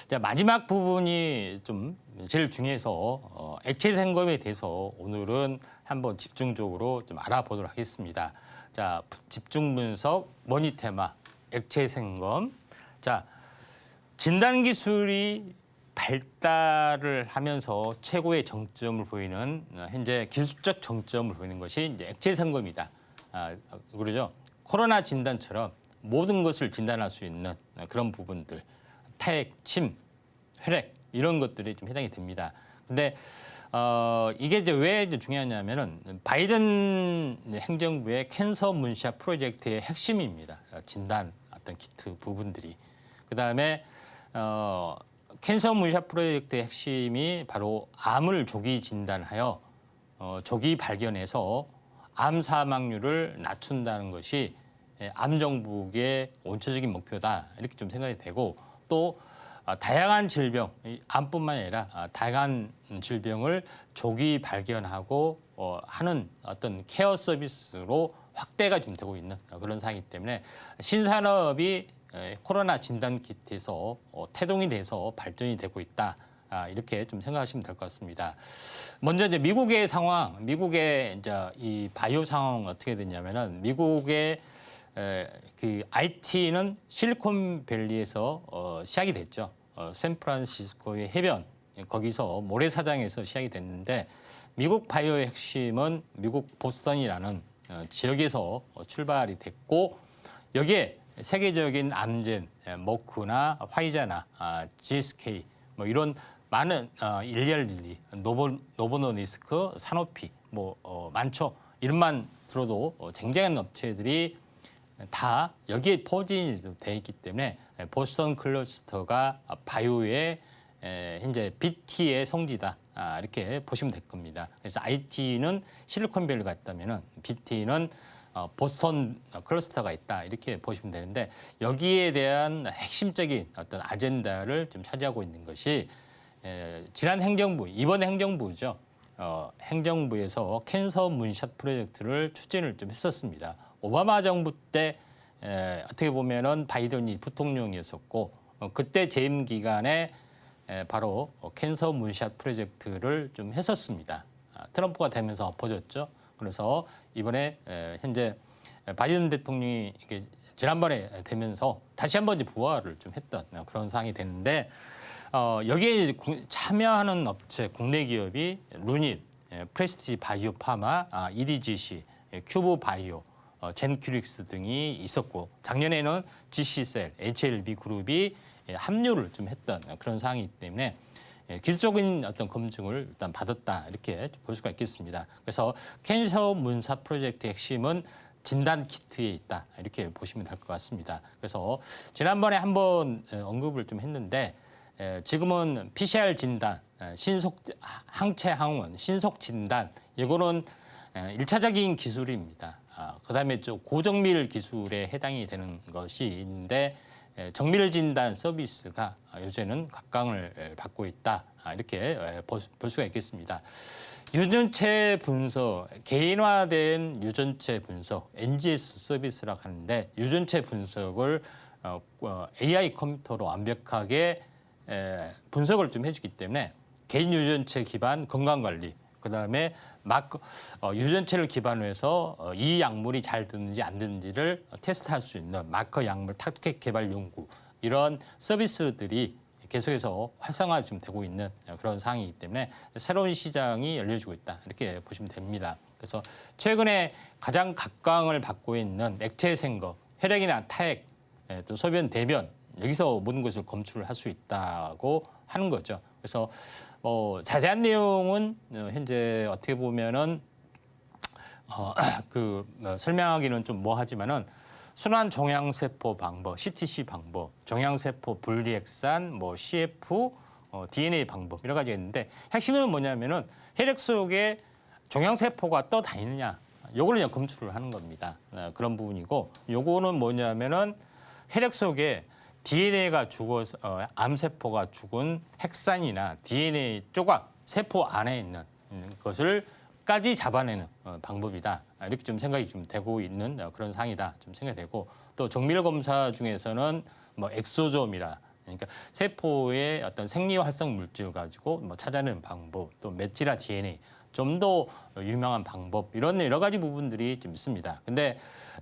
자, 마지막 부분이 좀 제일 중요해서 액체 생검에 대해서 오늘은 한번 집중적으로 좀 알아보도록 하겠습니다. 자, 집중 분석, 머니테마, 액체 생검. 자, 진단 기술이 발달을 하면서 최고의 정점을 보이는 현재 기술적 정점을 보이는 것이 이제 액체 생검이다. 그러죠. 코로나 진단처럼 모든 것을 진단할 수 있는 그런 부분들, 타액, 침, 혈액 이런 것들이 좀 해당이 됩니다. 근데 이게 이제 왜 이제 중요하냐면은 바이든 행정부의 캔서 문샷 프로젝트의 핵심입니다. 진단 어떤 키트 부분들이. 그다음에 캔서 문샷 프로젝트의 핵심이 바로 암을 조기 진단하여 조기 발견해서 암 사망률을 낮춘다는 것이 암 정복의 원초적인 목표다 이렇게 좀 생각이 되고 또 다양한 질병, 암뿐만 아니라 다양한 질병을 조기 발견하고 하는 어떤 케어 서비스로 확대가 좀 되고 있는 그런 상황이기 때문에 신산업이 코로나 진단 키트에서 태동이 돼서 발전이 되고 있다. 이렇게 좀 생각하시면 될 것 같습니다. 먼저 이제 미국의 상황, 미국의 이제 이 바이오 상황 어떻게 됐냐면은 미국의 그 IT는 실리콘밸리에서 시작이 됐죠. 샌프란시스코의 해변 거기서 모래사장에서 시작이 됐는데 미국 바이오의 핵심은 미국 보스턴이라는 지역에서 출발이 됐고 여기에 세계적인 암젠, 머크나 화이자나 GSK 뭐 이런 많은 일리알릴리, 노보노디스크, 사노피 뭐 많죠. 이름만 들어도 쟁쟁한 업체들이 다 여기에 포진이 돼 있기 때문에 보스턴 클러스터가 바이오의 현재 BT의 성지다 이렇게 보시면 될 겁니다. 그래서 IT는 실리콘밸리가 있다면은 BT는 보스턴 클러스터가 있다 이렇게 보시면 되는데 여기에 대한 핵심적인 어떤 아젠다를 좀 차지하고 있는 것이 지난 행정부, 이번 행정부죠. 행정부에서 캔서 문샷 프로젝트를 추진을 좀 했었습니다. 오바마 정부 때 어떻게 보면은 바이든이 부통령이었었고 그때 재임 기간에 바로 캔서 문샷 프로젝트를 좀 했었습니다. 트럼프가 되면서 엎어졌죠. 그래서 이번에 현재 바이든 대통령이 이게 지난번에 되면서 다시 한번 이제 부활을 좀 했던 그런 상황이 되는데 여기에 참여하는 업체 국내 기업이 루닛, 프레스티지 바이오파마, EDGC, 큐브 바이오, 젠큐릭스 등이 있었고 작년에는 GC셀, HLB 그룹이 합류를 좀 했던 그런 상황이기 때문에 기술적인 어떤 검증을 일단 받았다 이렇게 볼 수가 있겠습니다. 그래서 캔서 문사 프로젝트의 핵심은 진단 키트에 있다 이렇게 보시면 될 것 같습니다. 그래서 지난번에 한번 언급을 좀 했는데 지금은 PCR 진단, 신속 항체 항원, 신속 진단 이거는 1차적인 기술입니다. 그다음에 좀 고정밀 기술에 해당이 되는 것이 있는데 정밀 진단 서비스가 요새는 각광을 받고 있다 이렇게 볼 수가 있겠습니다. 유전체 분석, 개인화된 유전체 분석, NGS 서비스라고 하는데 유전체 분석을 AI 컴퓨터로 완벽하게 분석을 좀 해주기 때문에 개인 유전체 기반 건강관리, 그다음에 유전체를 기반으로 해서 이 약물이 잘 드는지 안 드는지를 테스트할 수 있는 마커 약물 타겟 개발 연구 이런 서비스들이 계속해서 활성화 지금 되고 있는 그런 상황이기 때문에 새로운 시장이 열려지고 있다 이렇게 보시면 됩니다. 그래서 최근에 가장 각광을 받고 있는 액체 생거, 혈액이나 타액, 또 소변, 대변 여기서 모든 것을 검출을 할 수 있다고 하는 거죠. 그래서 자세한 내용은 현재 어떻게 보면은 설명하기는 좀 뭐하지만은 순환 종양세포 방법, CTC 방법, 종양세포 분리액산, CF, DNA 방법 여러 가지가 있는데 핵심은 뭐냐면은 혈액 속에 종양세포가 떠다니느냐 요걸 그냥 검출을 하는 겁니다. 그런 부분이고 요거는 뭐냐면은 혈액 속에 DNA가 죽어서 암세포가 죽은 핵산이나 DNA 조각 세포 안에 있는 것을까지 잡아내는 방법이다. 이렇게 좀 생각이 좀 되고 있는 그런 상황이다. 좀 생각이 되고 또 정밀 검사 중에서는 엑소좀이라 그러니까 세포의 어떤 생리 활성 물질 가지고 찾아내는 방법, 또 메티라 DNA 좀 더 유명한 방법 이런 여러 가지 부분들이 좀 있습니다. 근데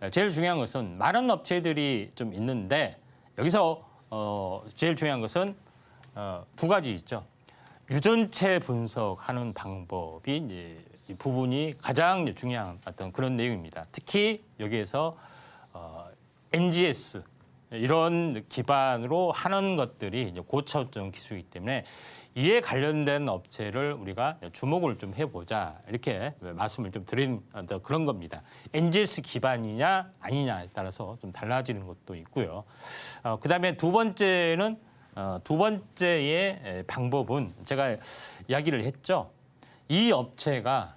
제일 중요한 것은 많은 업체들이 좀 있는데 여기서 제일 중요한 것은 두 가지 있죠. 유전체 분석하는 방법이 이제 이 부분이 가장 중요한 어떤 그런 내용입니다. 특히 여기에서 NGS 이런 기반으로 하는 것들이 이제 고차원적 기술이기 때문에 이에 관련된 업체를 우리가 주목을 좀 해보자 이렇게 말씀을 좀 드린 그런 겁니다. NGS 기반이냐 아니냐에 따라서 좀 달라지는 것도 있고요. 그다음에 두 번째는 두 번째의 방법은 제가 이야기를 했죠. 이 업체가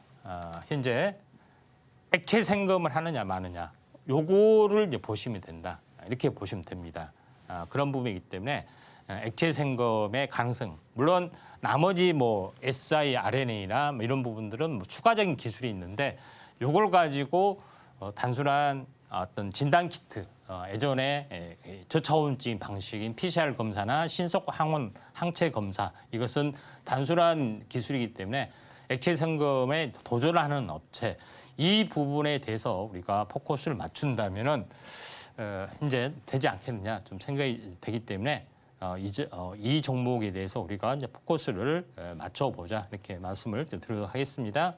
현재 액체 생검을 하느냐 마느냐 요거를 이제 보시면 된다. 이렇게 보시면 됩니다. 그런 부분이기 때문에 액체 생검의 가능성 물론 나머지 siRNA나 이런 부분들은 추가적인 기술이 있는데 요걸 가지고 단순한 어떤 진단 키트 예전에 저차원적인 방식인 PCR 검사나 신속 항원 항체 검사 이것은 단순한 기술이기 때문에 액체 생검에 도전하는 업체 이 부분에 대해서 우리가 포커스를 맞춘다면은 이제 되지 않겠느냐 좀 생각이 되기 때문에 이제 이 종목에 대해서 우리가 이제 포커스를 맞춰보자 이렇게 말씀을 드리도록 하겠습니다.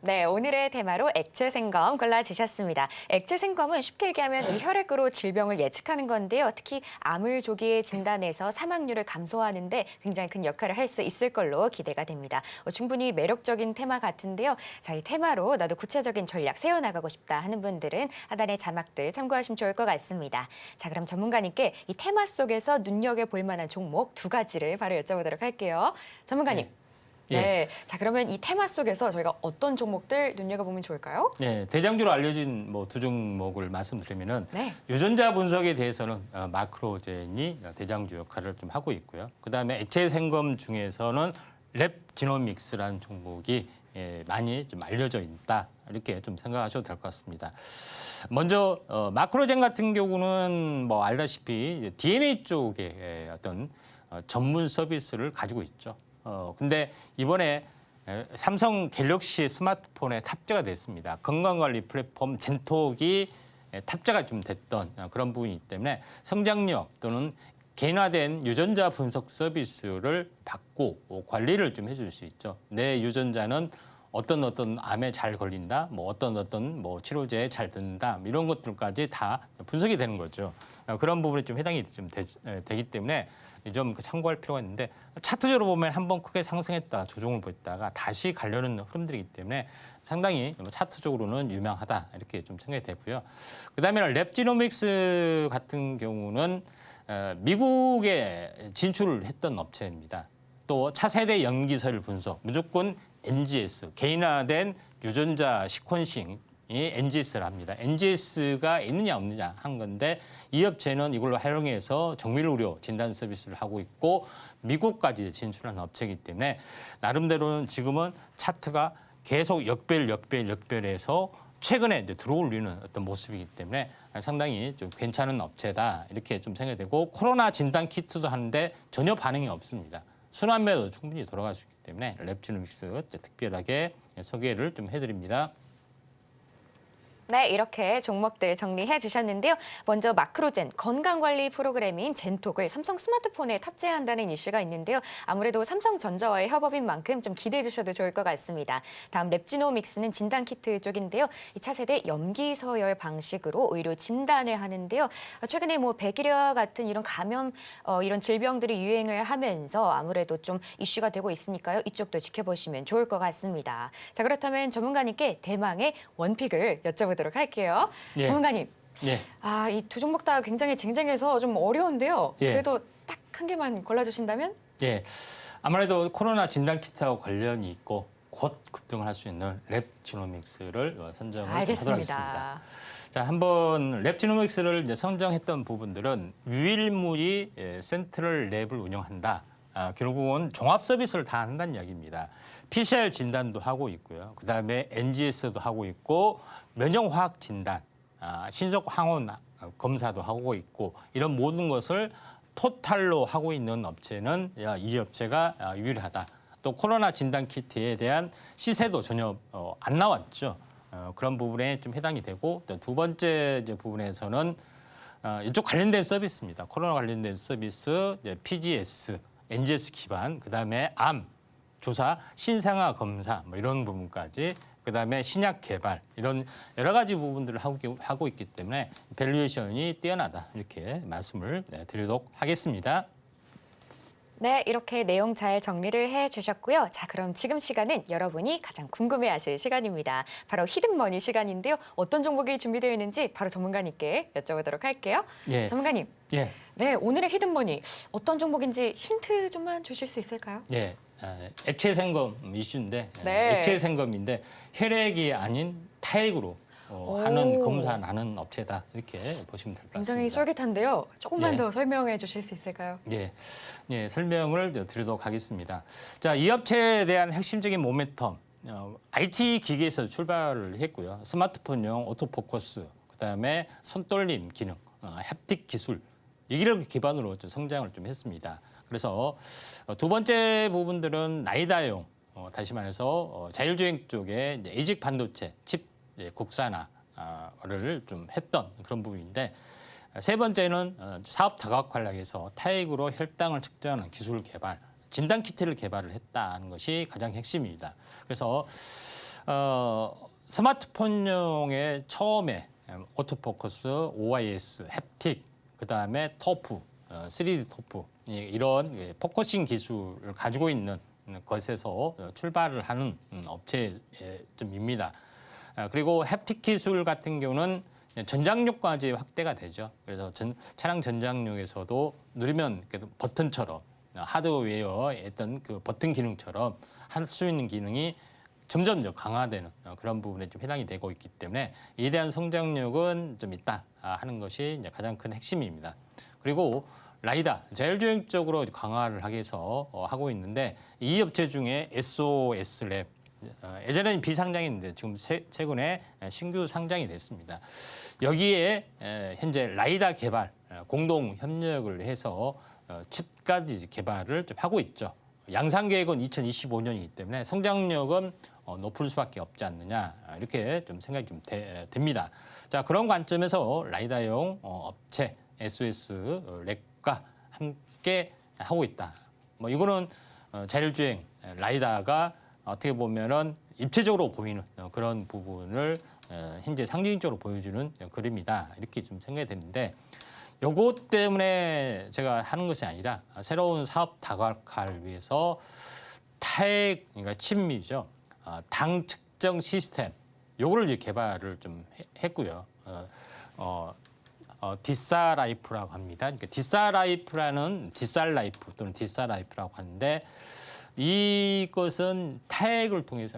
네, 오늘의 테마로 액체 생검 골라주셨습니다. 액체 생검은 쉽게 얘기하면 이 혈액으로 질병을 예측하는 건데요. 특히 암을 조기에 진단해서 사망률을 감소하는 데 굉장히 큰 역할을 할 수 있을 걸로 기대가 됩니다. 충분히 매력적인 테마 같은데요. 자, 이 테마로 나도 구체적인 전략 세워나가고 싶다 하는 분들은 하단의 자막들 참고하시면 좋을 것 같습니다. 자, 그럼 전문가님께 이 테마 속에서 눈여겨볼 만한 종목 두 가지를 바로 여쭤보도록 할게요. 전문가님. 네. 자, 그러면 이 테마 속에서 저희가 어떤 종목들 눈여겨보면 좋을까요? 네, 대장주로 알려진 두 종목을 말씀드리면은 유전자 분석에 대해서는 마크로젠이 대장주 역할을 좀 하고 있고요. 그다음에 액체 생검 중에서는 랩지노믹스라는 종목이 많이 좀 알려져 있다 이렇게 좀 생각하셔도 될 것 같습니다. 먼저 마크로젠 같은 경우는 뭐 알다시피 DNA 쪽에 어떤 전문 서비스를 가지고 있죠. 근데 이번에 삼성 갤럭시 스마트폰에 탑재가 됐습니다. 건강관리 플랫폼 젠톡이 탑재가 좀 됐던 그런 부분이기 때문에 성장력 또는 개인화된 유전자 분석 서비스를 받고 관리를 좀 해줄 수 있죠. 내 유전자는 어떤 암에 잘 걸린다, 뭐 어떤 뭐 치료제에 잘 듣는다, 이런 것들까지 다 분석이 되는 거죠. 그런 부분이 좀 해당이 좀 되기 때문에 좀 참고할 필요가 있는데 차트적으로 보면 한번 크게 상승했다 조정을 보였다가 다시 가려는 흐름들이기 때문에 상당히 차트적으로는 유명하다 이렇게 좀 생각이 되고요. 그다음에 랩지노믹스 같은 경우는 미국에 진출을 했던 업체입니다. 또 차세대 염기설 분석, 무조건 NGS, 개인화된 유전자 시퀀싱이 NGS를 합니다. NGS가 있느냐 없느냐 한 건데 이 업체는 이걸로 활용해서 정밀 의료 진단 서비스를 하고 있고 미국까지 진출한 업체이기 때문에 나름대로는 지금은 차트가 계속 역별해서 최근에 이제 들어올리는 어떤 모습이기 때문에 상당히 좀 괜찮은 업체다 이렇게 좀 생각이 되고 코로나 진단 키트도 하는데 전혀 반응이 없습니다. 순환매도 충분히 돌아갈 수 있기 때문에 랩지노믹스 특별하게 소개를 좀 해드립니다. 네, 이렇게 종목들 정리해 주셨는데요. 먼저 마크로젠 건강관리 프로그램인 젠톡을 삼성 스마트폰에 탑재한다는 이슈가 있는데요. 아무래도 삼성전자와의 협업인 만큼 좀 기대해 주셔도 좋을 것 같습니다. 다음 랩지노믹스는 진단키트 쪽인데요. 2차 세대 염기서열 방식으로 의료 진단을 하는데요. 최근에 뭐 백일화 같은 이런 감염, 이런 질병들이 유행을 하면서 아무래도 좀 이슈가 되고 있으니까요. 이쪽도 지켜보시면 좋을 것 같습니다. 자, 그렇다면 전문가님께 대망의 원픽을 여쭤보도록 할게요. 예. 전문가님, 예. 이 두 종목 다 굉장히 쟁쟁해서 좀 어려운데요. 예. 그래도 딱 한 개만 골라주신다면? 예. 아무래도 코로나 진단 키트하고 관련이 있고 곧 급등을 할 수 있는 랩지노믹스를 선정을 하도록 하겠습니다. 알겠습니다. 자, 한번 랩지노믹스를 이제 선정했던 부분들은 유일무이 센트럴 랩을 운영한다. 결국은 종합 서비스를 다 한다는 이야기입니다. PCR 진단도 하고 있고요. 그다음에 NGS도 하고 있고 면역화학 진단, 신속 항원 검사도 하고 있고 이런 모든 것을 토탈로 하고 있는 업체는 이 업체가 유일하다. 또 코로나 진단 키트에 대한 시세도 전혀 안 나왔죠. 그런 부분에 좀 해당이 되고 또 두 번째 이제 부분에서는 이쪽 관련된 서비스입니다. 코로나 관련된 서비스, PGS, NGS 기반, 그다음에 암 조사, 신생아 검사 뭐 이런 부분까지, 그다음에 신약 개발 이런 여러 가지 부분들을 하고 있기 때문에 밸류에이션이 뛰어나다 이렇게 말씀을 드리도록 하겠습니다. 네, 이렇게 내용 잘 정리를 해주셨고요. 자, 그럼 지금 시간은 여러분이 가장 궁금해하실 시간입니다. 바로 히든머니 시간인데요. 어떤 종목이 준비되어 있는지 바로 전문가님께 여쭤보도록 할게요. 예. 전문가님, 예. 네, 오늘의 히든머니 어떤 종목인지 힌트 좀만 주실 수 있을까요? 예. 액체 생검 이슈인데 네. 액체 생검인데 혈액이 아닌 타액으로 하는 오. 검사하는 업체다 이렇게 보시면 될 것 같습니다. 굉장히 쫄깃한데요. 조금만 예. 더 설명해 주실 수 있을까요? 예, 설명을 드리도록 하겠습니다. 자, 이 업체에 대한 핵심적인 모멘텀, IT 기기에서 출발을 했고요. 스마트폰용 오토포커스, 그다음에 손떨림 기능, 햅틱 기술 이기를 기반으로 좀 성장을 좀 했습니다. 그래서 두 번째 부분들은 나이다용, 다시 말해서 자율주행 쪽에 이제 에이직 반도체 칩 국산화를 좀 했던 그런 부분인데, 세 번째는 사업 다각 관련해서 타액으로 혈당을 측정하는 기술 개발, 진단 키트를 개발을 했다는 것이 가장 핵심입니다. 그래서 스마트폰용의 처음에 오토포커스, OIS, 햅틱, 그다음에 터프, 3D 터프 이런 포커싱 기술을 가지고 있는 것에서 출발을 하는 업체입니다. 그리고 햅틱 기술 같은 경우는 전장용까지 확대가 되죠. 그래서 차량 전장용에서도 누르면 버튼처럼 하드웨어의 어떤 그 버튼 기능처럼 할 수 있는 기능이 점점 더 강화되는 그런 부분에 좀 해당이 되고 있기 때문에 이에 대한 성장력은 좀 있다 하는 것이 이제 가장 큰 핵심입니다. 그리고 라이다 자율주행 쪽으로 강화를 하기 위해서 하고 있는데 이 업체 중에 SOS랩 예전에는 비상장이었는데 지금 최근에 신규 상장이 됐습니다. 여기에 현재 라이다 개발 공동 협력을 해서 칩까지 개발을 좀 하고 있죠. 양산 계획은 2025년이기 때문에 성장력은 높을 수밖에 없지 않느냐 이렇게 좀 생각이 좀 됩니다. 자, 그런 관점에서 라이다용 업체 SOS랩과 함께 하고 있다. 뭐 이거는 자율주행 라이다가 어떻게 보면은 입체적으로 보이는 그런 부분을 현재 상징적으로 보여주는 그림이다. 이렇게 좀 생각이 되는데 요것 때문에 제가 하는 것이 아니라 새로운 사업 다각화를 위해서 타액, 그러니까 친미죠. 당 측정 시스템 요거를 이제 개발을 좀 했고요. 디사라이프라고 합니다. 그러니까 디사라이프라는 디살라이프 또는 디사라이프라고 하는데 이것은 타액을 통해서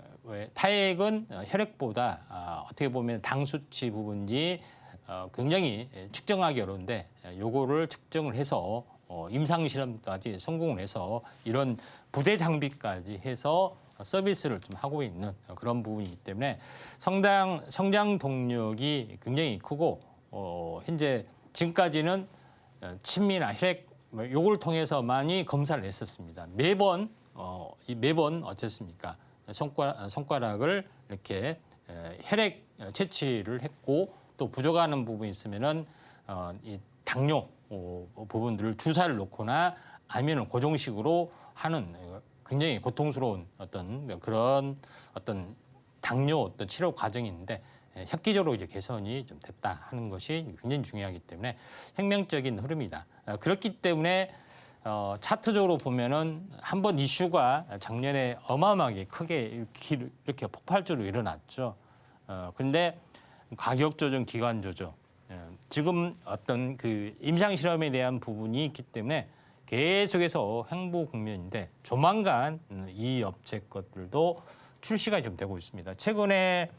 타액은 혈액보다 어떻게 보면 당 수치 부분이 굉장히 측정하기 어려운데 요거를 측정을 해서 임상 실험까지 성공을 해서 이런 부대 장비까지 해서 서비스를 좀 하고 있는 그런 부분이기 때문에 성장 동력이 굉장히 크고 현재 지금까지는 침이나 혈액 요걸 통해서만이 검사를 했었습니다. 매번 어쨌습니까? 손가락을 이렇게 혈액 채취를 했고 또 부족하는 부분이 있으면은 이 당뇨 부분들을 주사를 놓거나 아니면 고정식으로 하는 굉장히 고통스러운 그런 당뇨 치료 과정이 있는데 획기적으로 이제 개선이 좀 됐다 하는 것이 굉장히 중요하기 때문에 혁명적인 흐름이다. 그렇기 때문에 차트적으로 보면은 한번 이슈가 작년에 어마어마하게 크게 이렇게 폭발적으로 일어났죠. 그런데 가격 조정, 기간 조정, 지금 어떤 그 임상 실험에 대한 부분이 있기 때문에 계속해서 횡보 국면인데 조만간 이 업체 것들도 출시가 좀 되고 있습니다. 최근에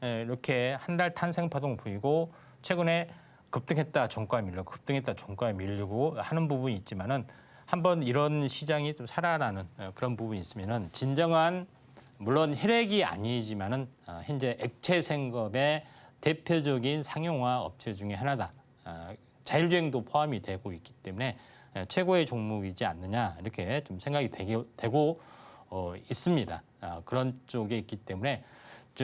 이렇게 한 달 탄생 파동 보이고 최근에 급등했다 종가 밀리고 급등했다 종가 밀리고 하는 부분이 있지만은 한번 이런 시장이 좀 살아나는 그런 부분이 있으면은 진정한 물론 혈액이 아니지만은 현재 액체 생검의 대표적인 상용화 업체 중에 하나다. 자율주행도 포함이 되고 있기 때문에 최고의 종목이지 않느냐 이렇게 좀 생각이 되고 있습니다. 그런 쪽에 있기 때문에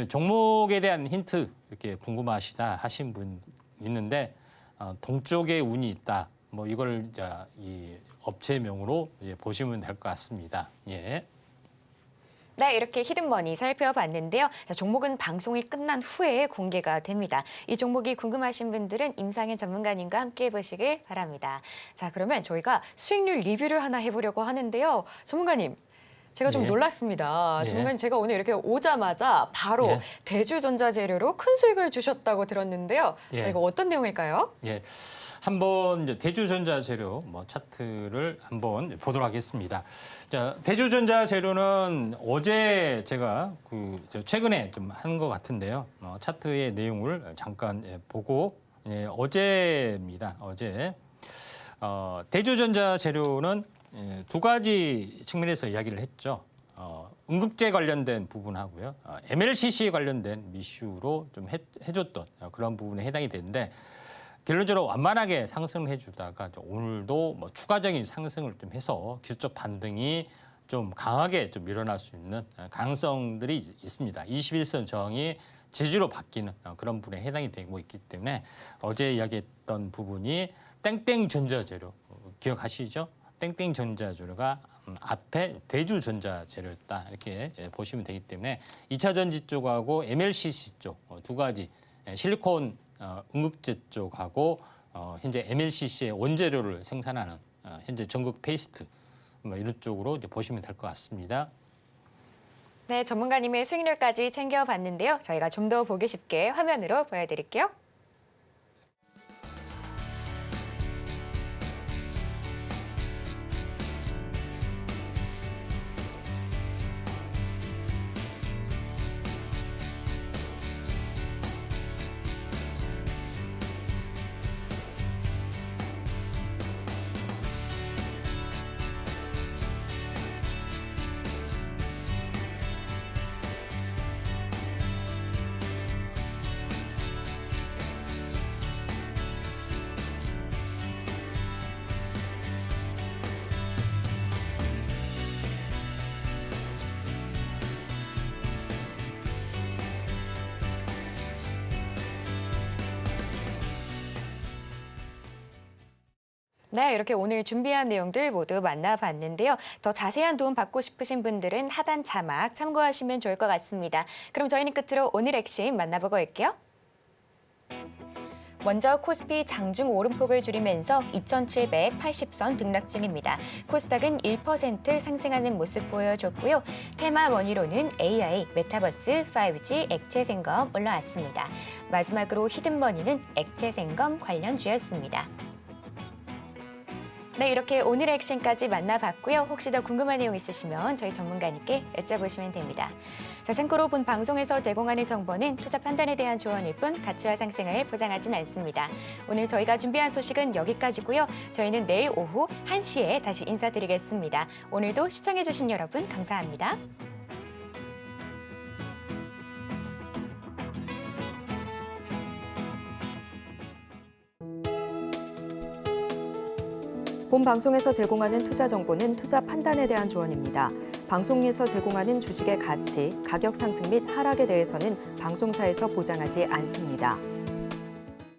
종목에 대한 힌트 이렇게 궁금하시다 하신 분 있는데 동쪽에 운이 있다. 뭐 이걸 이 업체명으로 보시면 될 것 같습니다. 예. 네, 이렇게 히든머니 살펴봤는데요. 자, 종목은 방송이 끝난 후에 공개가 됩니다. 이 종목이 궁금하신 분들은 임상현 전문가님과 함께 해보시길 바랍니다. 자, 그러면 저희가 수익률 리뷰를 하나 해보려고 하는데요. 전문가님, 제가 좀 예. 놀랐습니다. 예. 전문가님, 제가 오늘 이렇게 오자마자 바로 예. 대주전자재료로 큰 수익을 주셨다고 들었는데요. 예. 자, 이거 어떤 내용일까요? 예, 한번 이제 대주전자재료 차트를 한번 보도록 하겠습니다. 자, 대주전자재료는 어제 제가 최근에 좀 한 것 같은데요. 차트의 내용을 잠깐 보고 어제입니다. 어제 대주전자재료는 두 가지 측면에서 이야기를 했죠. 응급제 관련된 부분하고요. MLCC 관련된 이슈로 좀 해줬던 그런 부분에 해당이 되는데 결론적으로 완만하게 상승을 해주다가 오늘도 추가적인 상승을 좀 해서 기술적 반등이 좀 강하게 좀 일어날 수 있는 가능성들이 있습니다. 21선 저항이 지지로 바뀌는 그런 부분에 해당이 되고 있기 때문에 어제 이야기했던 부분이 땡땡전자재료 기억하시죠? 땡땡전자재료가 앞에 대주전자재료였다 이렇게 보시면 되기 때문에 2차 전지 쪽하고 MLCC 쪽 두 가지 실리콘 응급제 쪽하고 현재 MLCC의 원재료를 생산하는 현재 전극 페이스트 이런 쪽으로 이제 보시면 될 것 같습니다. 네, 전문가님의 수익률까지 챙겨봤는데요. 저희가 좀 더 보기 쉽게 화면으로 보여드릴게요. 네, 이렇게 오늘 준비한 내용들 모두 만나봤는데요. 더 자세한 도움 받고 싶으신 분들은 하단 자막 참고하시면 좋을 것 같습니다. 그럼 저희는 끝으로 오늘 핵심 만나보고 올게요. 먼저 코스피 장중 오름폭을 줄이면서 2,780선 등락 중입니다. 코스닥은 1% 상승하는 모습 보여줬고요. 테마 원위로는 AI, 메타버스, 5G, 액체생검 올라왔습니다. 마지막으로 히든머니는 액체생검 관련주였습니다. 네, 이렇게 오늘의 액션까지 만나봤고요. 혹시 더 궁금한 내용 있으시면 저희 전문가님께 여쭤보시면 됩니다. 자, 참고로 본 방송에서 제공하는 정보는 투자 판단에 대한 조언일 뿐 가치와 상승을 보장하진 않습니다. 오늘 저희가 준비한 소식은 여기까지고요. 저희는 내일 오후 1시에 다시 인사드리겠습니다. 오늘도 시청해주신 여러분 감사합니다. 본 방송에서 제공하는 투자 정보는 투자 판단에 대한 조언입니다. 방송에서 제공하는 주식의 가치, 가격 상승 및 하락에 대해서는 방송사에서 보장하지 않습니다.